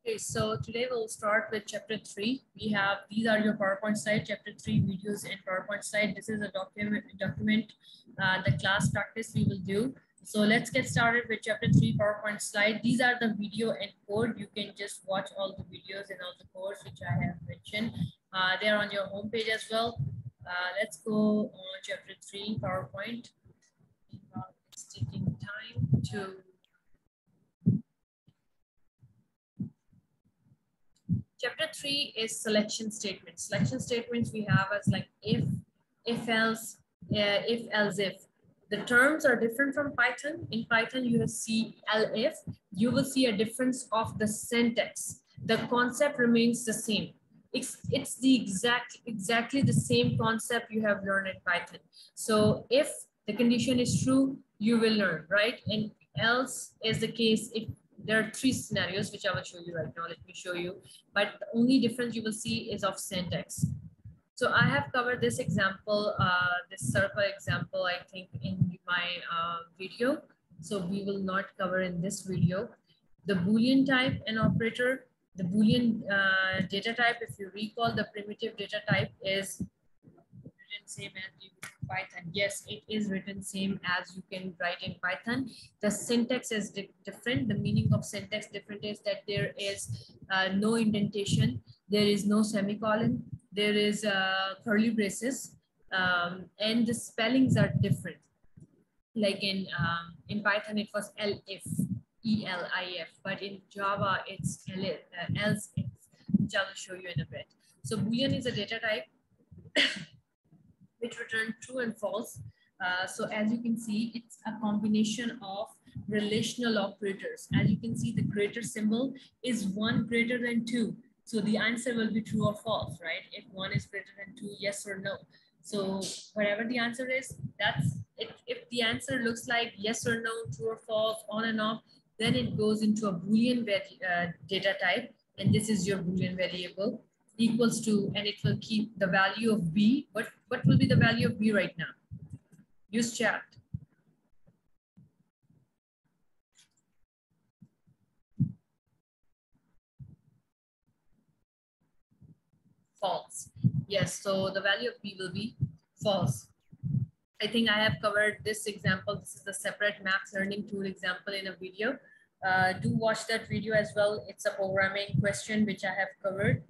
Okay, so today we'll start with chapter 3. These are your PowerPoint slides, chapter 3 videos and PowerPoint slide. This is a document, the class practice we will do. So let's get started with chapter 3 PowerPoint slide. These are the video and code. You can just watch all the videos and all the codes which I have mentioned. They're on your homepage as well. Let's go on chapter 3 PowerPoint. It's taking time to... Chapter 3 is selection statements. Selection statements we have as like if else, if. The terms are different from Python. In Python, you will see elif. You will see a difference of the syntax. The concept remains the same. It's the exactly the same concept you have learned in Python. So if the condition is true, you will learn, right? And else is the case if there are 3 scenarios, which I will show you right now. Let me show you. But the only difference you will see is of syntax. So I have covered this example, this circle example, I think in my video. So we will not cover in this video. The Boolean type and operator, the Boolean data type, if you recall, the primitive data type is written same as you in Python. Yes, it is written same as you can write in Python. The syntax is different. The meaning of syntax different is that there is no indentation. There is no semicolon. There is curly braces, and the spellings are different. Like in Python, it was elif, E-L-I-F, but in Java, it's else, which I will show you in a bit. So Boolean is a data type which return true and false. So as you can see, it's a combination of relational operators. As you can see, the greater symbol is 1 greater than 2. So the answer will be true or false, right? If 1 is greater than 2, yes or no. So whatever the answer is, that's it. If the answer looks like yes or no, true or false, on and off, then it goes into a Boolean data type. And this is your Boolean variable equals to, and it will keep the value of B. What will be the value of B right now? Use chat. False. Yes, so the value of B will be false. I think I have covered this example. This is the separate math learning tool example in a video. Do watch that video as well. It's a programming question which I have covered.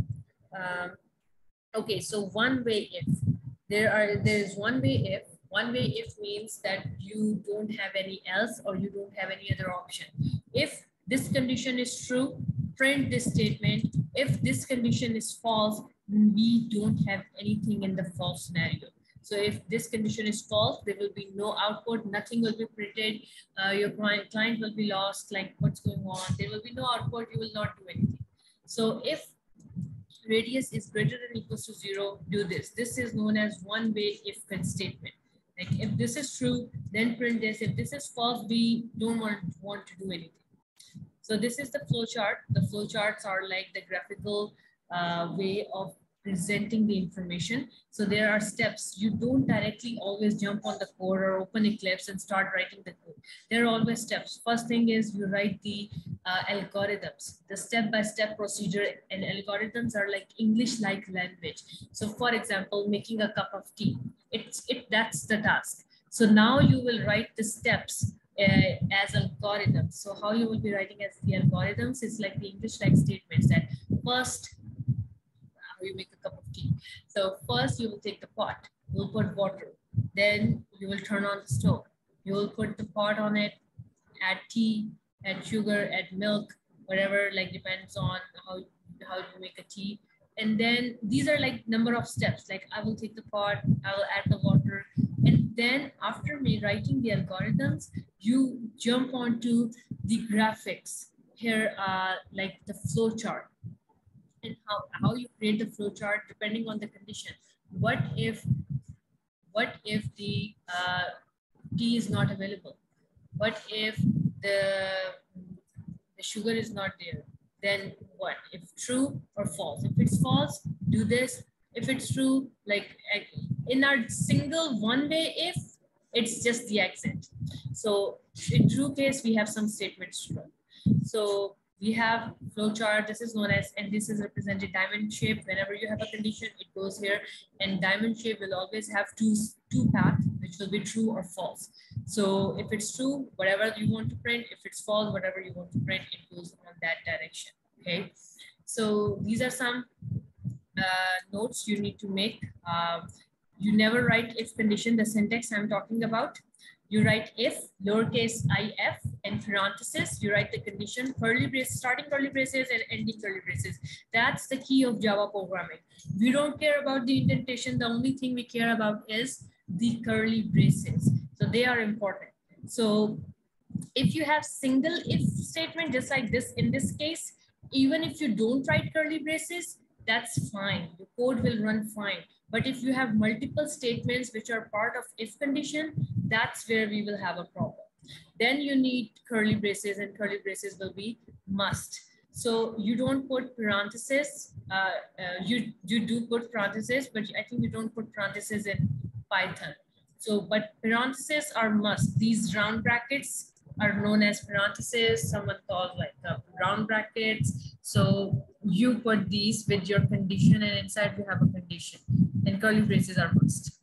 Okay, so one way if. There is one way if. One way if means that you don't have any else or you don't have any other option. If this condition is true, print this statement. If this condition is false, we don't have anything in the false scenario. So if this condition is false, there will be no output, nothing will be printed, your client will be lost, like what's going on, there will be no output, you will not do anything. So if radius is greater than equals to 0, do this. This is known as one way if statement. Like if this is true, then print this. If this is false, we don't want to do anything. So this is the flowchart. The flowcharts are like the graphical way of presenting the information. So there are steps. You don't directly always jump on the code or open Eclipse and start writing the code. There are always steps. First thing is you write the algorithms, the step-by-step procedure, and algorithms are like English-like language. So for example, making a cup of tea, that's the task. So now you will write the steps as algorithms. So how you will be writing as the algorithms is like the English-like statements that first, how you make a cup of tea. So first you will take the pot, you'll put water, then you will turn on the stove. You will put the pot on it, add tea, add sugar, add milk, whatever, like depends on how you make a tea. And then these are like number of steps. Like I will take the pot, I will add the water. And then after me writing the algorithms, you jump onto the graphics here, like the flow chart. And how you create the flow chart depending on the condition. What if the tea is not available? What if the sugar is not there? Then what? If true or false? If it's false, do this. If it's true, like in our single one way if, it's just the exit. So in true case, we have some statements to run. So We have flowchart. This is known as, and this is represented diamond shape. Whenever you have a condition, it goes here, and diamond shape will always have two paths, which will be true or false. So if it's true, whatever you want to print. If it's false, whatever you want to print, it goes on that direction. Okay. So these are some notes you need to make. You never write if condition, the syntax I'm talking about. You write if, lowercase if, and parenthesis. You write the condition, curly braces, starting curly braces and ending curly braces. That's the key of Java programming. We don't care about the indentation. The only thing we care about is the curly braces. So they are important. So if you have single if statement, just like this in this case, even if you don't write curly braces, that's fine. The code will run fine. But if you have multiple statements which are part of if condition, that's where we will have a problem. Then you need curly braces, and curly braces will be must. So you don't put parentheses. You do put parentheses, but I think you don't put parentheses in Python. So, but parentheses are must. These round brackets are known as parentheses. Someone calls like round brackets. So you put these with your condition, and inside you have a condition. And curly braces are must.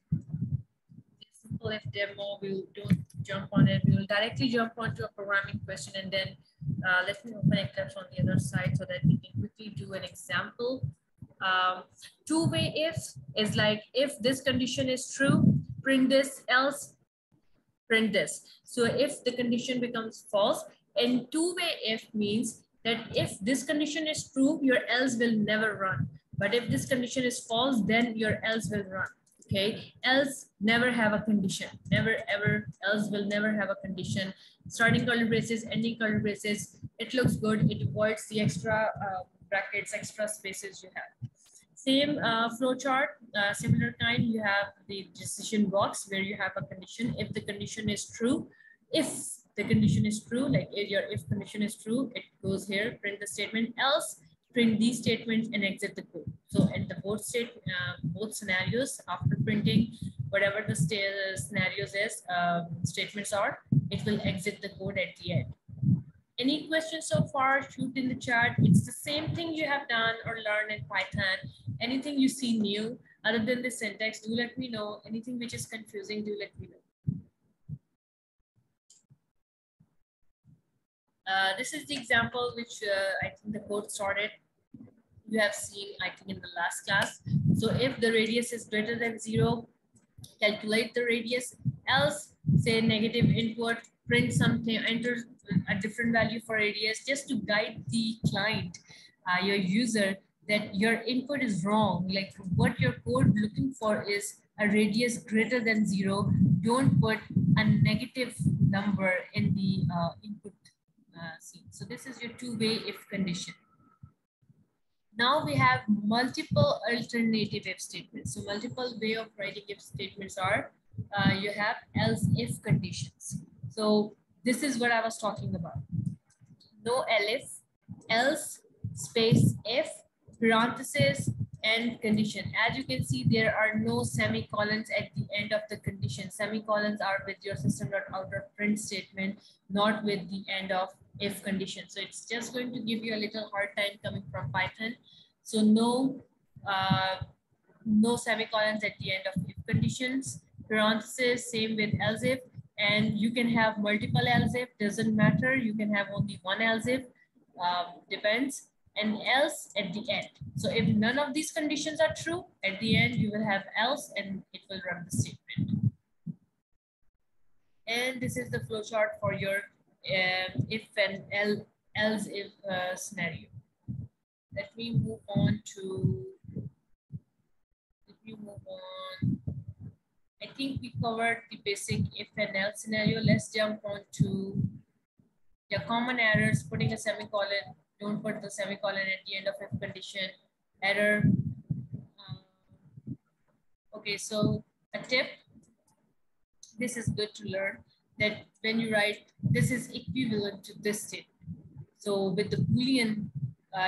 Simple if demo, we don't jump on it. We will directly jump onto a programming question, and then let me open Eclipse on the other side so that we can quickly do an example. Two-way if is like, if this condition is true, print this, else print this. So if the condition becomes false, and two-way if means that if this condition is true, your else will never run. But if this condition is false, then your else will run. Okay, else never have a condition. Never ever, else will never have a condition. Starting curly braces, ending curly braces, it looks good. It avoids the extra brackets, extra spaces you have. Same flowchart, similar kind, you have the decision box where you have a condition. If the condition is true, if the condition is true, like if your if condition is true, it goes here, print the statement, else print these statements and exit the code. So in the both scenarios, after printing whatever the scenarios is, statements are, it will exit the code at the end. Any questions so far? Shoot in the chat. It's the same thing you have done or learned in Python. Anything you see new other than the syntax, do let me know. Anything which is confusing, do let me know. This is the example which I think the code started. You have seen, I think, in the last class. So if the radius is greater than 0, calculate the radius. Else, say negative input, print something, enter a different value for radius, just to guide the client, your user, that your input is wrong. Like what your code looking for is a radius greater than 0. Don't put a negative number in the input scene. So this is your two-way if condition. Now we have multiple alternative if statements. So multiple way of writing if statements are, you have else if conditions. So this is what I was talking about. No elif, else, space, if, parenthesis, and condition. As you can see, there are no semicolons at the end of the condition. Semicolons are with your system.out.print statement, not with the end of if condition. So it's just going to give you a little hard time coming from Python. So no semicolons at the end of if conditions. Parenthesis, same with else if. And you can have multiple else if, doesn't matter. You can have only one else if, depends. And else at the end. So if none of these conditions are true, at the end you will have else and it will run the statement. And this is the flowchart for your if and else if scenario. Let me move on. I think we covered the basic if and else scenario. Let's jump on to the common errors, putting a semicolon. Don't put the semicolon at the end of if condition. Error. Okay, so a tip. This is good to learn, that when you write, this is equivalent to this statement. So with the Boolean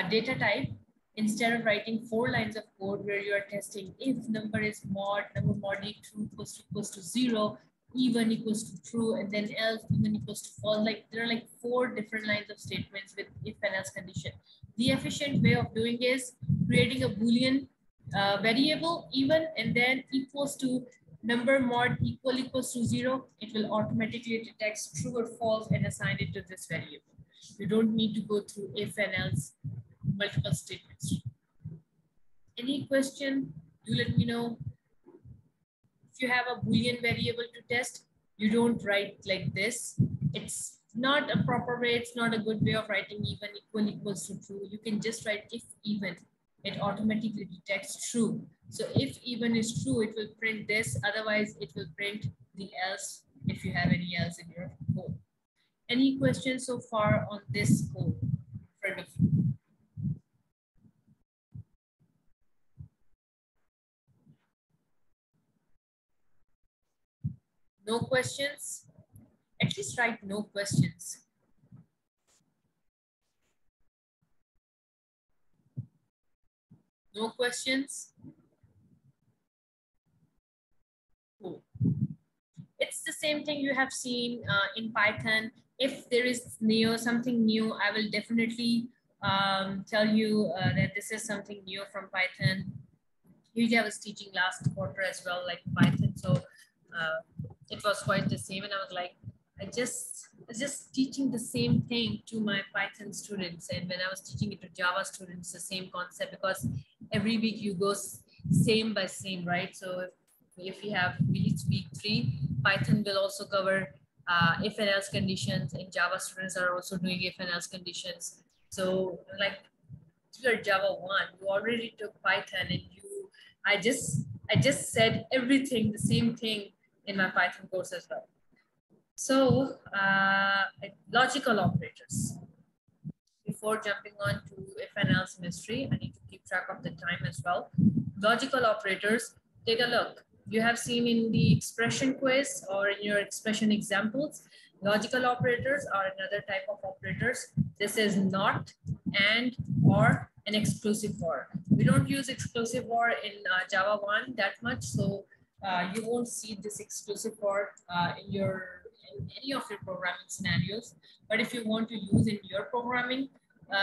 data type, instead of writing 4 lines of code where you are testing if number is mod, number mod true equals to 0, even equals to true, and then else even equals to false. Like there are like 4 different lines of statements with if and else condition. The efficient way of doing is creating a Boolean variable even, and then equals to number mod equals to 0. It will automatically detect true or false and assign it to this variable. You don't need to go through if and else multiple statements. Any question? Do let me know. If you have a Boolean variable to test, you don't write like this. It's not a proper way. It's not a good way of writing even equals to true. You can just write if even. It automatically detects true. So if even is true, it will print this. Otherwise, it will print the else if you have any else in your code. Any questions so far on this code in front of you? No questions? At least write no questions. No questions? Cool. It's the same thing you have seen in Python. If there is something new, I will definitely tell you that this is something new from Python. Usually I was teaching last quarter as well, like Python. So it was quite the same. And I was like, I was just teaching the same thing to my Python students. And when I was teaching it to Java students, the same concept, because every week you go same by same, right? So if you have week 3, Python will also cover if and else conditions, and Java students are also doing if and else conditions. So like if you're Java 1, you already took Python, and I just said everything, the same thing in my Python course as well. So logical operators. Before jumping on to if and else mystery, I need to keep track of the time as well. Logical operators, take a look. You have seen in the expression quiz or in your expression examples, logical operators are another type of operators. This is not, and, or, an exclusive or. We don't use exclusive or in Java 1 that much, so you won't see this exclusive or in any of your programming scenarios. But if you want to use in your programming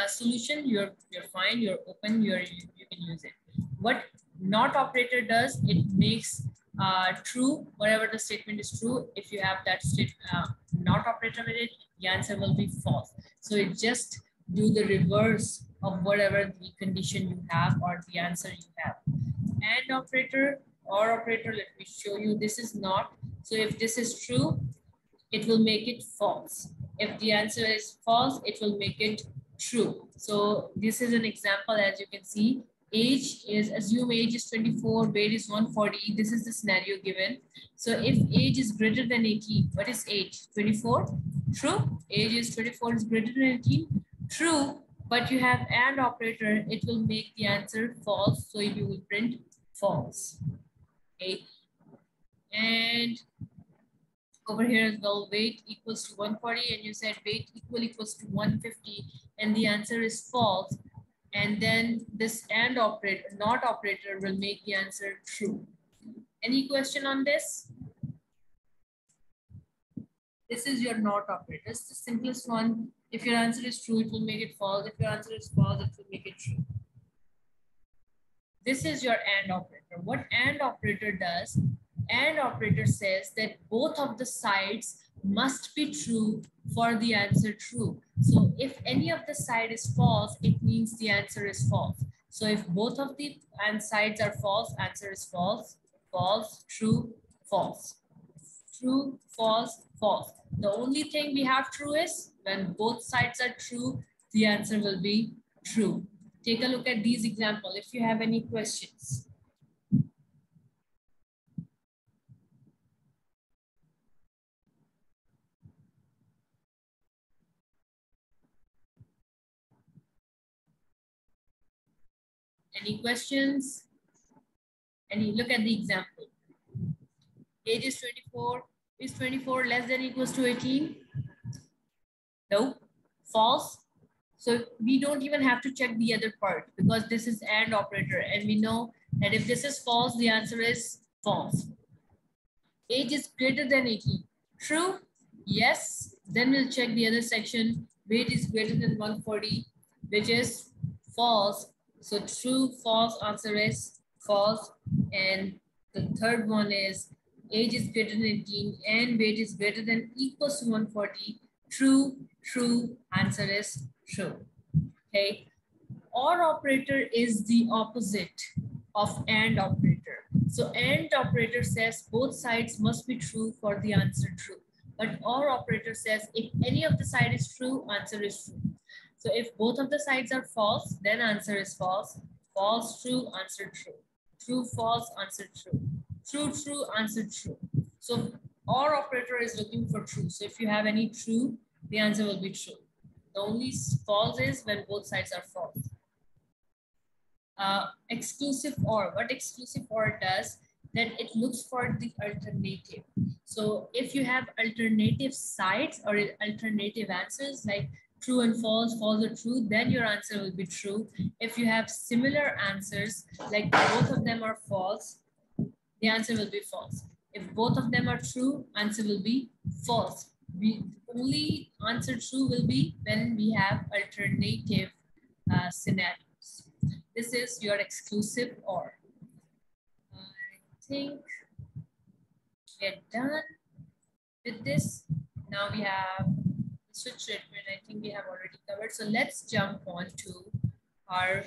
solution, you're fine, you're open, you can use it. What not operator does, it makes true whatever the statement is true. If you have that not operator with it, the answer will be false. So it just do the reverse of whatever the condition you have or the answer you have. And operator or operator, let me show you. This is not. So if this is true, it will make it false. If the answer is false, it will make it true. So this is an example. As you can see, assume age is 24, weight is 140. This is the scenario given. So if age is greater than 18, what is age? 24? True. Age is 24 is greater than 18? True. But you have and operator, it will make the answer false. So you will print false. Okay. And over here as well, weight equals to 140, and you said weight equals to 150, and the answer is false. And then this and operator, not operator, will make the answer true. Any question on this? This is your not operator. It's the simplest one. If your answer is true, it will make it false. If your answer is false, it will make it true. This is your and operator. What and operator does, and operator says that both of the sides must be true for the answer true. So if any of the side is false, it means the answer is false. So if both of the sides are false, answer is false, false, true, false. True, false, false. The only thing we have true is when both sides are true, the answer will be true. Take a look at these examples if you have any questions. Any questions? Look at the example. Age is 24. Is 24 less than or equals to 18? No. False. So we don't even have to check the other part because this is and operator, and we know that if this is false, the answer is false. Age is greater than 18. True? Yes. Then we'll check the other section. Weight is greater than 140, which is false. So true, false, answer is false. And the third one is age is greater than 18 and weight is greater than equals to 140. True, true, answer is true. Okay. OR operator is the opposite of AND operator. So AND operator says both sides must be true for the answer true. But OR operator says if any of the side is true, answer is true. So if both of the sides are false, then answer is false. False, true, answer true. True, false, answer true. True, true, answer true. So OR operator is looking for true. So if you have any true, the answer will be true. The only false is when both sides are false. Exclusive OR. What exclusive OR does, that it looks for the alternative. So if you have alternative sides or alternative answers like true and false, false or true, then your answer will be true. If you have similar answers, like both of them are false, the answer will be false. If both of them are true, answer will be false. We only answer true will be when we have alternative scenarios. This is your exclusive OR. I think we're done with this. Now we have switch statement. I think we have already covered. So let's jump on to our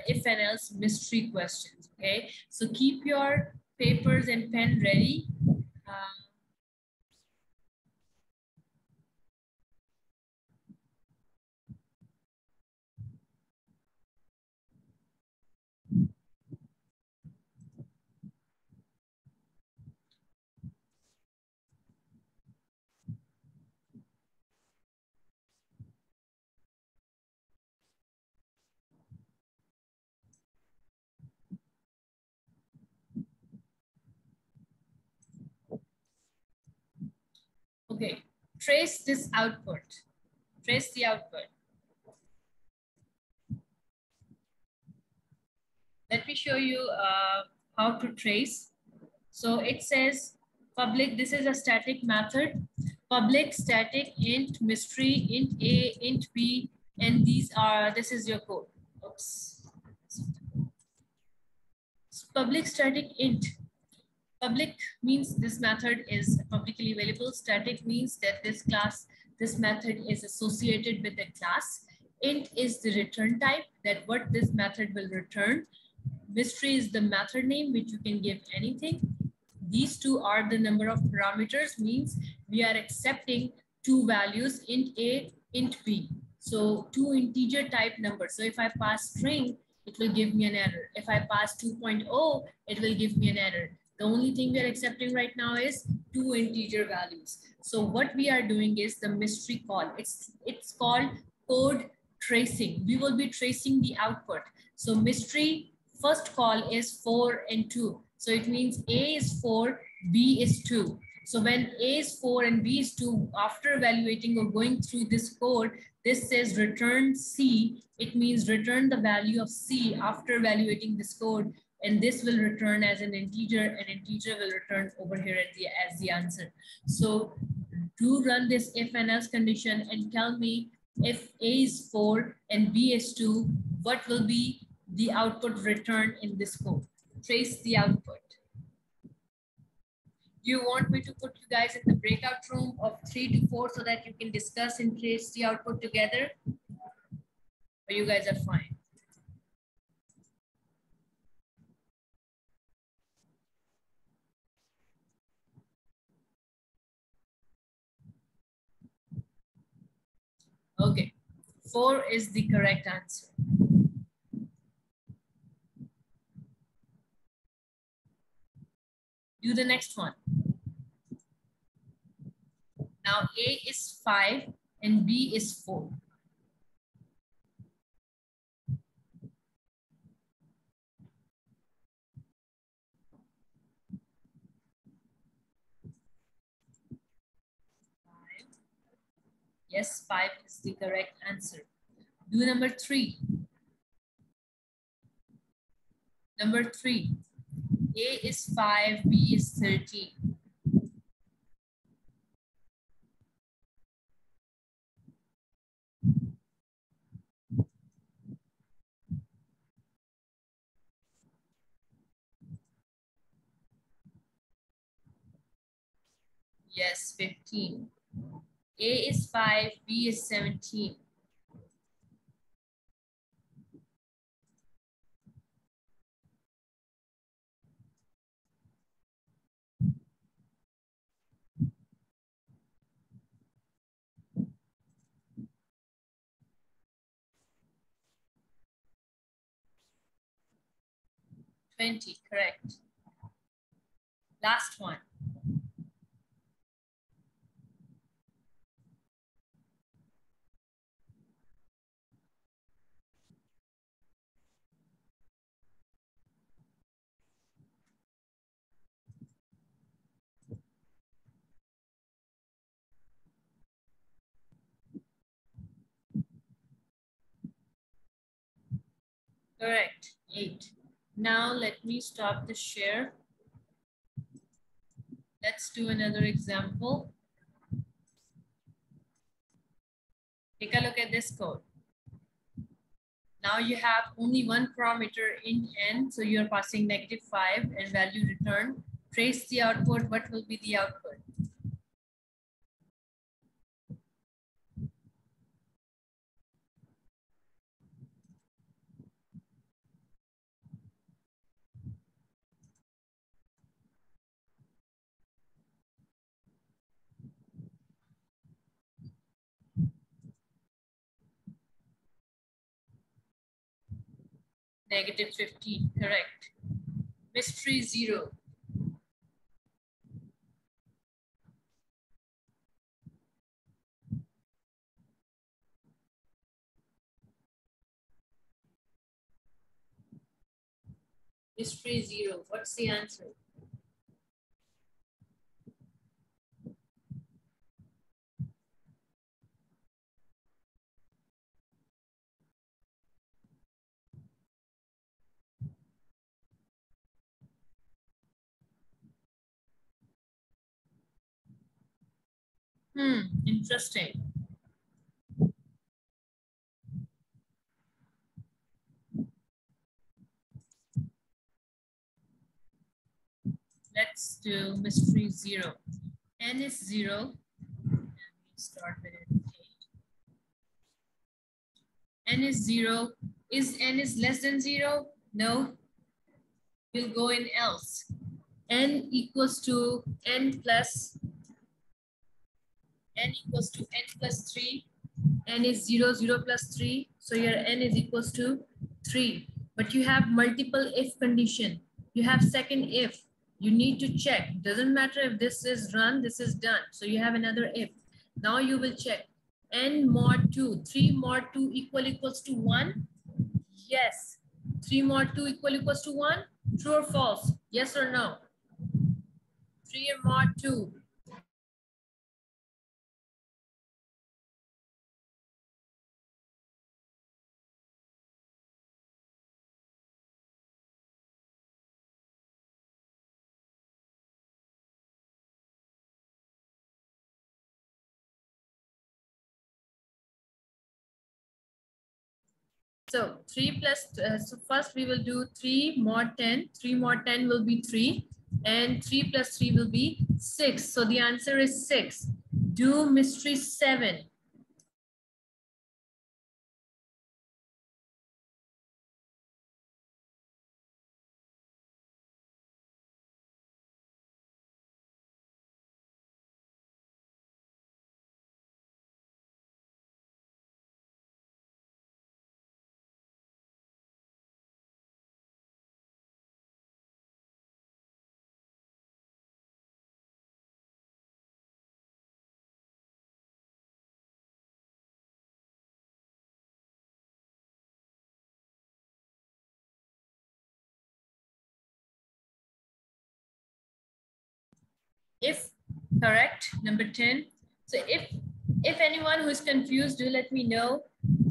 if and else mystery questions. Okay. So keep your papers and pen ready. Okay, trace this output. Trace the output. Let me show you how to trace. So it says public, this is a static method. Public static int mystery, int A, int B, and this is your code. Oops. So public static int. Public means this method is publicly available. Static means that this method is associated with the class. Int is the return type, that what this method will return. Mystery is the method name, which you can give anything. These two are the number of parameters, means we are accepting two values, int A, int B. So two integer type numbers. So if I pass string, it will give me an error. If I pass 2.0, it will give me an error. The only thing we are accepting right now is two integer values. So what we are doing is the mystery call. It's called code tracing. We will be tracing the output. So mystery first call is 4 and 2. So it means A is 4, B is 2. So when A is 4 and B is 2, after evaluating or going through this code, this says return C. It means return the value of C after evaluating this code. And this will return as an integer. An integer will return over here as the answer. So do run this if and else condition and tell me if A is 4 and B is 2, what will be the output return in this code? Trace the output. Do you want me to put you guys in the breakout room of 3 to 4 so that you can discuss and trace the output together? Or you guys are fine? Okay, 4 is the correct answer. Do the next one. Now A is 5 and B is 4. Yes, 5 is the correct answer. Do number 3. Number 3. A is 5, B is 13. Yes, 15. A is 5, B is 17. $20, correct. Last one. Correct, 8. Now let me stop the share. Let's do another example. Take a look at this code. Now you have only one parameter in n, so you're passing -5 and value return. Trace the output, what will be the output? -15, correct. Mystery 0. Mystery 0, what's the answer? Interesting. Let's do mystery 0. N is 0. And we start with it. N is 0. Is n is less than 0? No. We'll go in else. N equals to n plus n equals to n plus 3. N is 0, 0 plus 3. So your n is equals to 3. But you have multiple if condition. You have second if. You need to check. Doesn't matter if this is run, this is done. So you have another if. Now you will check. N mod 2. 3 mod 2 equals to 1. Yes. 3 mod 2 equals to 1. True or false? Yes or no? 3 mod 2. So 3 plus, so first we will do 3 mod 10. 3 mod 10 will be 3. And 3 plus 3 will be 6. So the answer is 6. Do mystery 7. If correct, number 10. So if anyone who is confused, do let me know.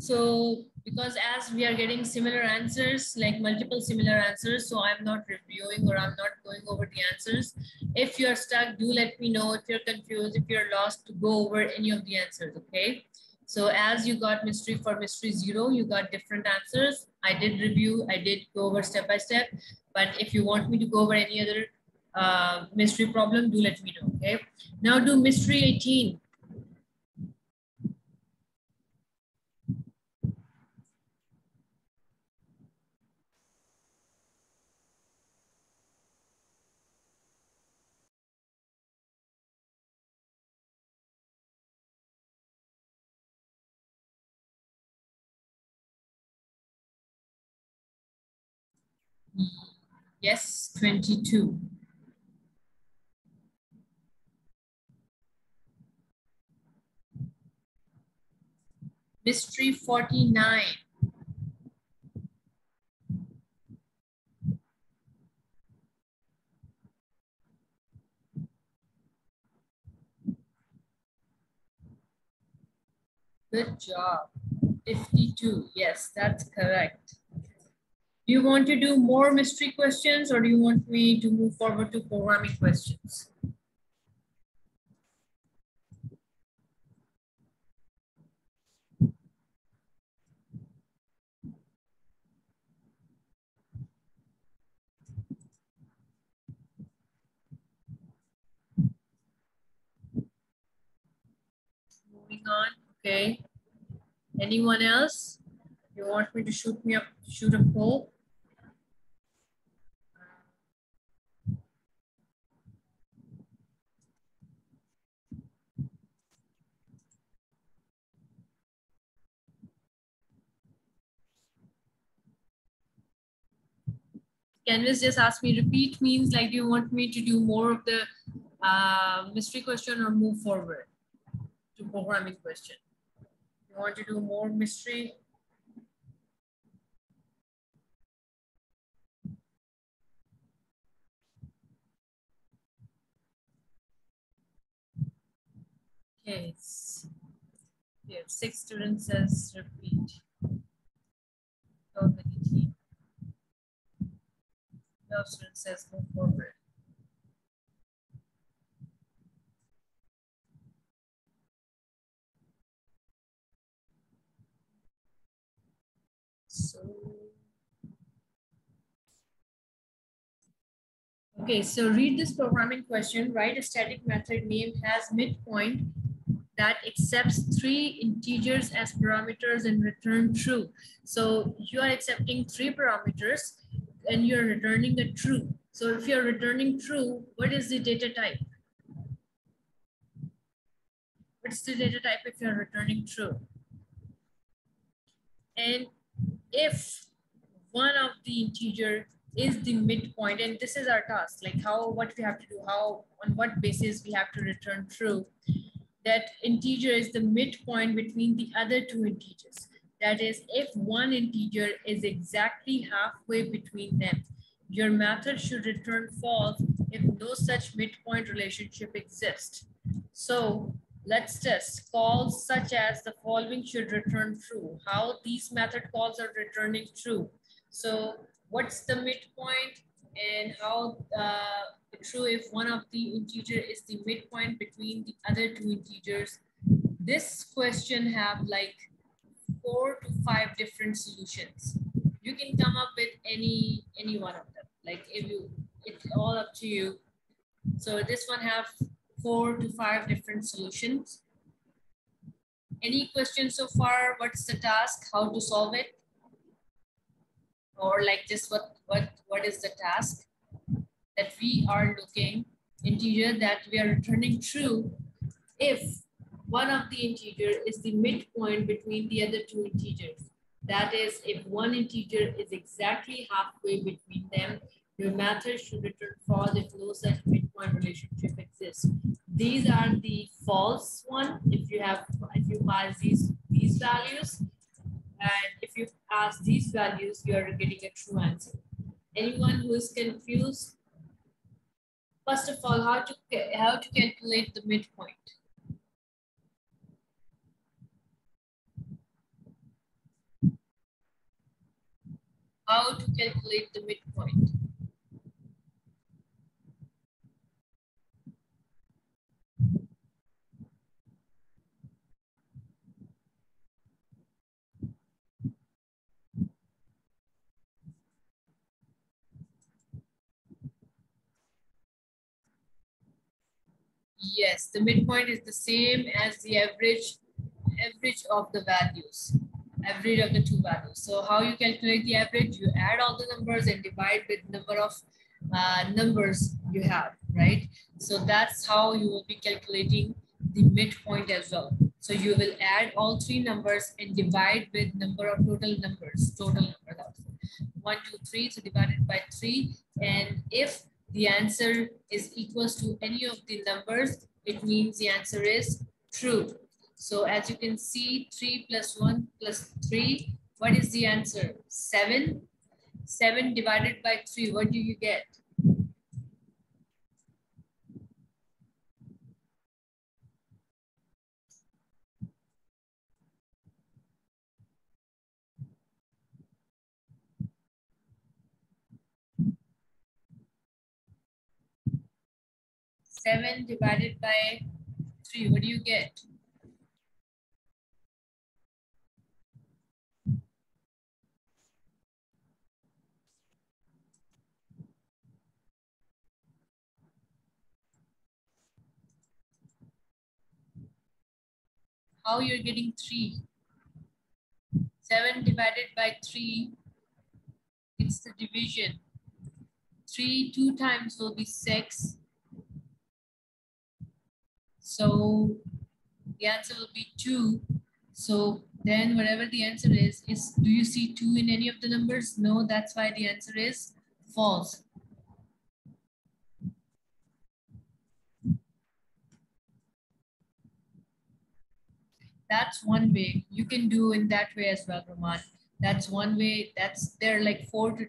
So because as we are getting similar answers, like multiple similar answers, so I'm not reviewing or I'm not going over the answers. If you're stuck, do let me know. If you're confused, if you're lost, to go over any of the answers, okay? So as you got mystery for mystery 0, you got different answers. I did review, I did go over step by step, but if you want me to go over any other mystery problem, do let me know, okay? Now do mystery 18. Yes, 22. Mystery 49. Good job. 52. Yes, that's correct. Do you want to do more mystery questions or do you want me to move forward to programming questions? Moving on. Okay. Anyone else? You want me to shoot a poll? Canvas just asked me, repeat means like, do you want me to do more of the mystery question or move forward to programming question? You want to do more mystery? Okay. Here, 6 students says repeat. 12 students says move forward. So, okay, so read this programming question. Write a static method named has midpoint that accepts 3 integers as parameters and return true. So you are accepting 3 parameters and you're returning a true. So if you're returning true, what is the data type? What's the data type if you're returning true? And if one of the integer is the midpoint, and this is our task, like what we have to do, on what basis we have to return true, that integer is the midpoint between the other 2 integers. That is, if one integer is exactly halfway between them, your method should return false if no such midpoint relationship exists. So let's test calls such as the following should return true. How these method calls are returning true. So what's the midpoint and how true if one of the integer is the midpoint between the other 2 integers. This question have like 4 to 5 different solutions. You can come up with any one of them. Like it's all up to you. So this one have 4 to 5 different solutions. Any questions so far? What's the task? How to solve it? Or like just what is the task? That we are looking integer that we are returning true if one of the integer is the midpoint between the other 2 integers. That is, if one integer is exactly halfway between them, your method should return false if no such midpoint relationship exists. These are the false one if you pass these values, and if you pass these values, you are getting a true answer. Anyone who is confused? First of all, how to calculate the midpoint? how to calculate the midpoint. Yes, the midpoint is the same as the average of the values, average of the two values. So how you calculate the average? You add all the numbers and divide with number of numbers you have, right? So that's how you will be calculating the midpoint as well. So you will add all three numbers and divide with number of total numbers, also. 1, 2, 3, so divided by 3. And if the answer is equals to any of the numbers, it means the answer is true. So as you can see, 3 plus 1 plus 3, what is the answer? 7. 7 divided by 3, what do you get? Seven divided by 3, what do you get? How you're getting 3? 7 divided by 3, it's the division. 3 2 times will be 6. So the answer will be 2. So then whatever the answer is, do you see 2 in any of the numbers? No, that's why the answer is false. That's one way. You can do in that way as well, Roman. That's one way. There are like 4 to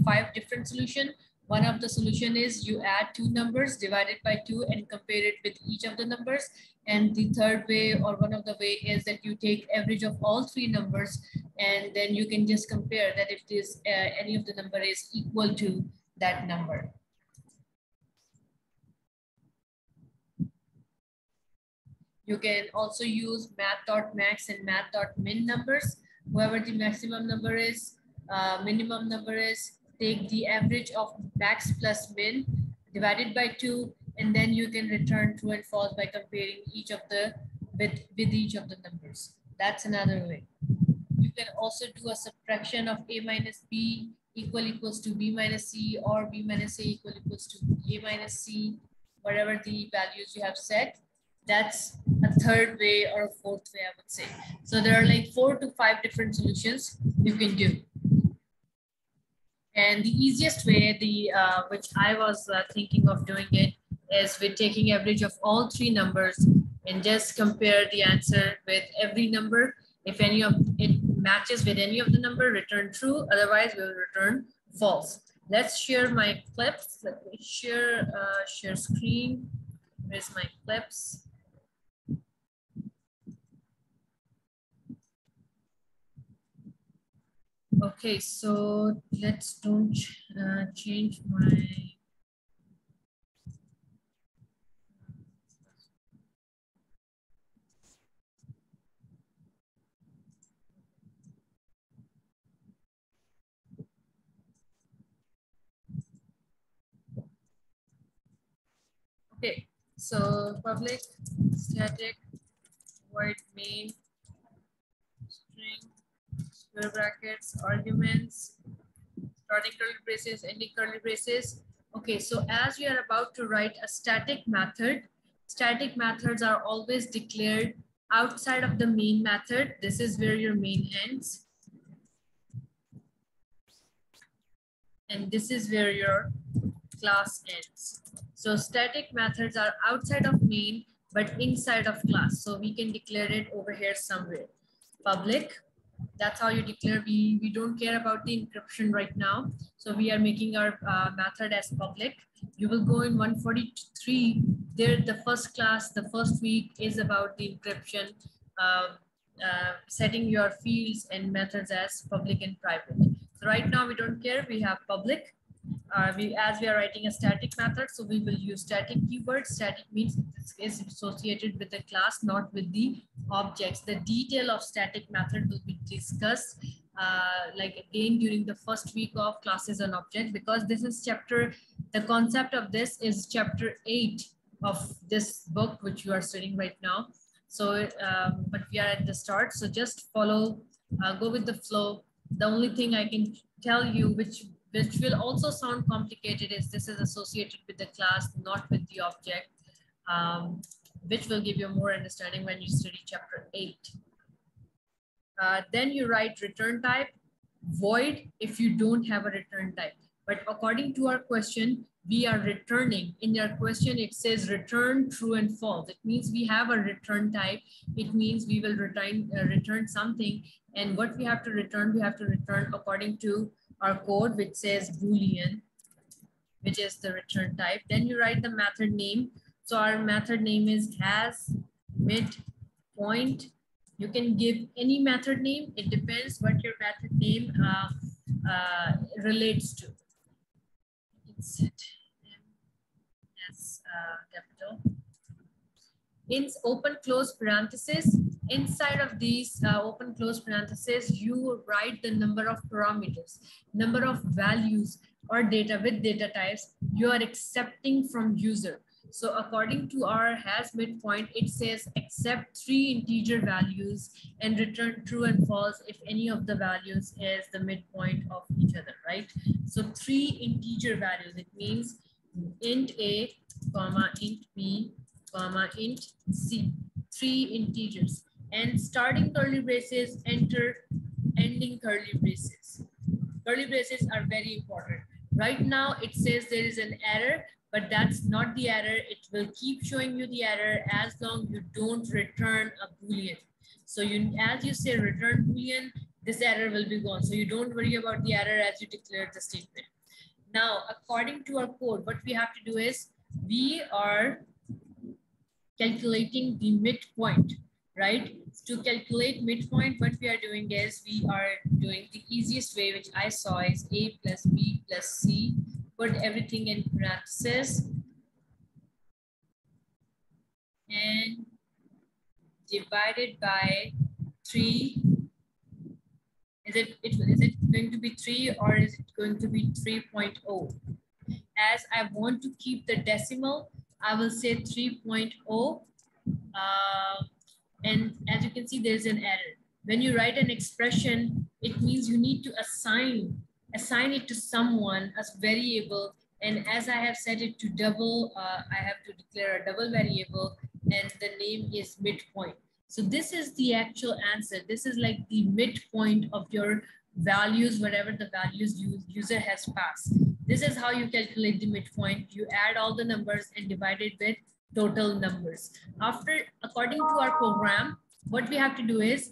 5 different solutions. One of the solution is you add two numbers divided by 2 and compare it with each of the numbers. And the third way, or one of the way, is that you take average of all three numbers, and then you can just compare that if this any of the number is equal to that number. You can also use math.max and math.min numbers. Whoever the maximum number is, minimum number is, take the average of max plus min divided by 2, and then you can return true and false by comparing each of the with each of the numbers. That's another way. You can also do a subtraction of a minus b equals to b minus c, or b minus a equals to a minus c, whatever the values you have set. That's a third way or a fourth way, I would say. So there are like 4 to 5 different solutions you can do. And the easiest way, which I was thinking of doing it, is with taking average of all three numbers and just compare the answer with every number. If any of it matches with any of the number, return true. Otherwise, we will return false. Let's share my clips. Let me share screen. Where's my clips? Okay, so let's don't change my. Okay, so public static void main string square brackets arguments starting curly braces, ending curly braces. Okay, so as we are about to write a static method, static methods are always declared outside of the main method. This is where your main ends. And this is where your class ends. So static methods are outside of main, but inside of class. So we can declare it over here somewhere. Public, that's how you declare. We don't care about the encryption right now. So we are making our method as public. You will go in 143. There, the first class, the first week is about the encryption, setting your fields and methods as public and private. So right now we don't care, we have public. As we are writing a static method, so we will use static keyword. Static means this is associated with the class, not with the objects. The detail of static method will be discussed like again during the first week of classes on objects, because this is chapter, the concept of this is chapter 8 of this book which you are studying right now. So but we are at the start, so just follow, go with the flow. The only thing I can tell you, which will also sound complicated, is this is associated with the class, not with the object, which will give you more understanding when you study chapter 8. Then you write return type, void if you don't have a return type. But according to our question, we are returning. In our question, it says return true and false. It means we have a return type. It means we will return something. And what we have to return according to our code, which says Boolean, which is the return type. Then you write the method name. So our method name is has midpoint. You can give any method name. It depends what your method name relates to. Set as capital. In open close parentheses, inside of these open close parentheses, you write the number of parameters, number of values or data with data types you are accepting from user. So according to our has midpoint, it says accept 3 integer values and return true and false if any of the values is the midpoint of each other, right? So 3 integer values, it means int A, comma, int B, comma, int C, 3 integers. And starting curly braces, enter ending curly braces. Curly braces are very important. Right now it says there is an error, but that's not the error. It will keep showing you the error as long you don't return a Boolean. So as you say return Boolean, this error will be gone. So you don't worry about the error as you declare the statement. Now, according to our code, what we have to do is we are calculating the midpoint, right? To calculate midpoint, what we are doing is we are doing the easiest way, which I saw, is A plus B plus C. Put everything in parentheses and divided by 3. Is it going to be 3 or is it going to be 3.0? As I want to keep the decimal, I will say 3.0. And as you can see, there's an error. When you write an expression, it means you need to assign it to someone as variable. And as I have set it to double, I have to declare a double variable, and the name is midpoint. So this is the actual answer. This is like the midpoint of your values, whatever the values user has passed. This is how you calculate the midpoint. You add all the numbers and divide it with total numbers. According to our program, what we have to do is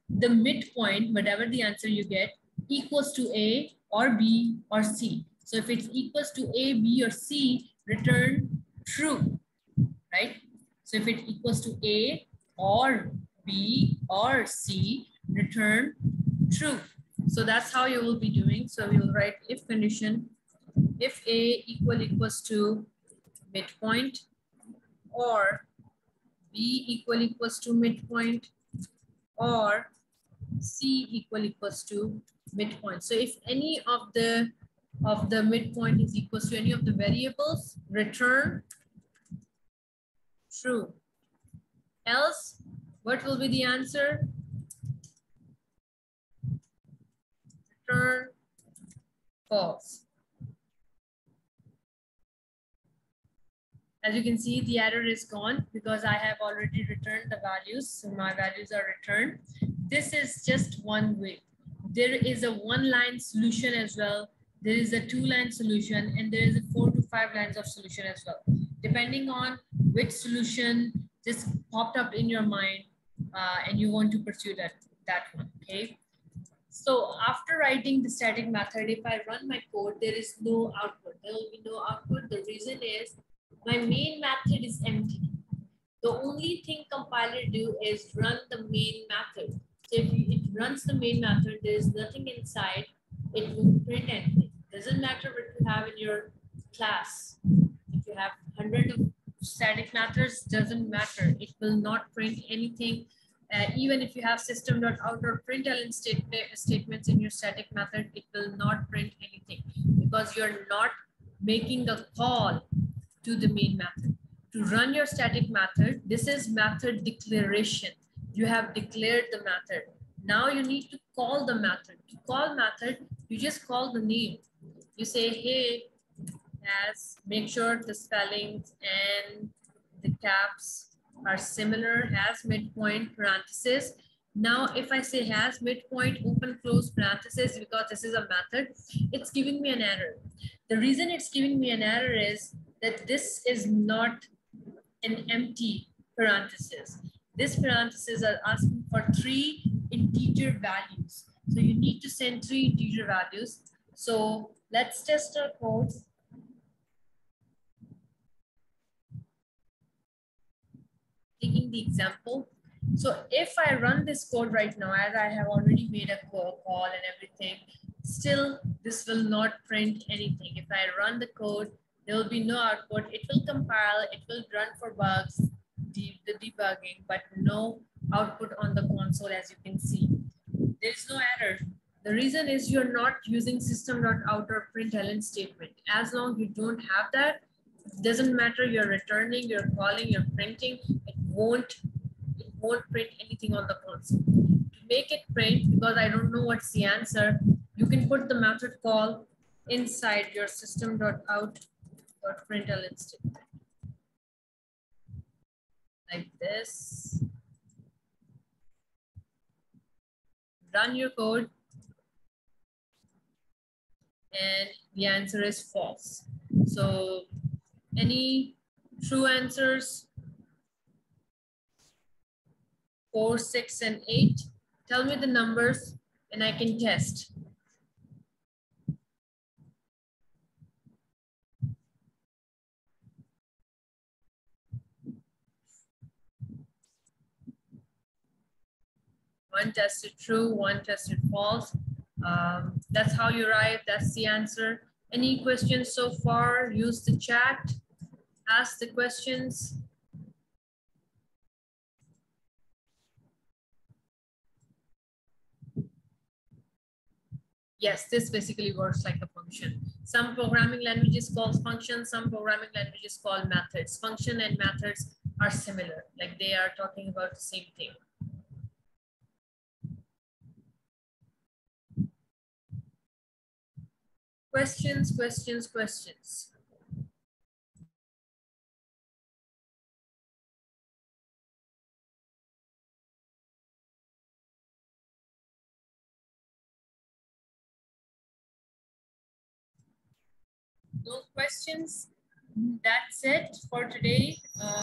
the midpoint, whatever the answer you get, equals to A or B or C. So if it's equals to A, B, or C, return true, right? So if it equals to A or B or C, return true. So that's how you will be doing. So we will write if condition, if A equals to midpoint, or B equals to midpoint, or C equals to midpoint. So if any of the midpoint is equals to any of the variables, return true. Else, what will be the answer? Return false. As you can see, the error is gone because I have already returned the values. So my values are returned. This is just one way. There is a 1-line solution as well. There is a 2-line solution, and there is a 4 to 5 lines of solution as well. Depending on which solution just popped up in your mind and you want to pursue that one, okay? So after writing the static method, if I run my code, there is no output. There will be no output. The reason is my main method is empty. The only thing compiler do is run the main method. So if it runs the main method, there is nothing inside. it will print anything. Doesn't matter what you have in your class. If you have hundreds of static methods, doesn't matter. It will not print anything. Even if you have system.out or println statements in your static method, it will not print anything because you're not making a call to the main method. To run your static method, this is method declaration. You have declared the method. Now you need to call the method. To call method, you just call the name. You say, hey, make sure the spellings and the caps are similar, has midpoint parenthesis. Now, if I say has midpoint, open, close parenthesis, because this is a method, it's giving me an error. The reason it's giving me an error is that this is not an empty parenthesis. This parenthesis are asking for 3 integer values. So you need to send 3 integer values. So let's test our code. Taking the example. So if I run this code right now, as I have already made a call and everything, still this will not print anything. If I run the code, there will be no output. It will compile, it will run for bugs, the debugging, but no output on the console, as you can see. There's no error. The reason is you're not using system.out or println statement. As long as you don't have that, it doesn't matter, you're returning, you're calling, you're printing, it won't print anything on the console. To make it print, because I don't know what's the answer, you can put the method call inside your system.out.println statement. Like this. Run your code. And the answer is false. So any true answers? 4, 6, and 8. Tell me the numbers and I can test. One tested true, one tested false. That's how you arrive. That's the answer. Any questions so far? Use the chat. Ask the questions. Yes, this basically works like a function. Some programming languages call functions, some programming languages call methods. Function and methods are similar, like they are talking about the same thing. Questions, questions, questions. No questions. That's it for today.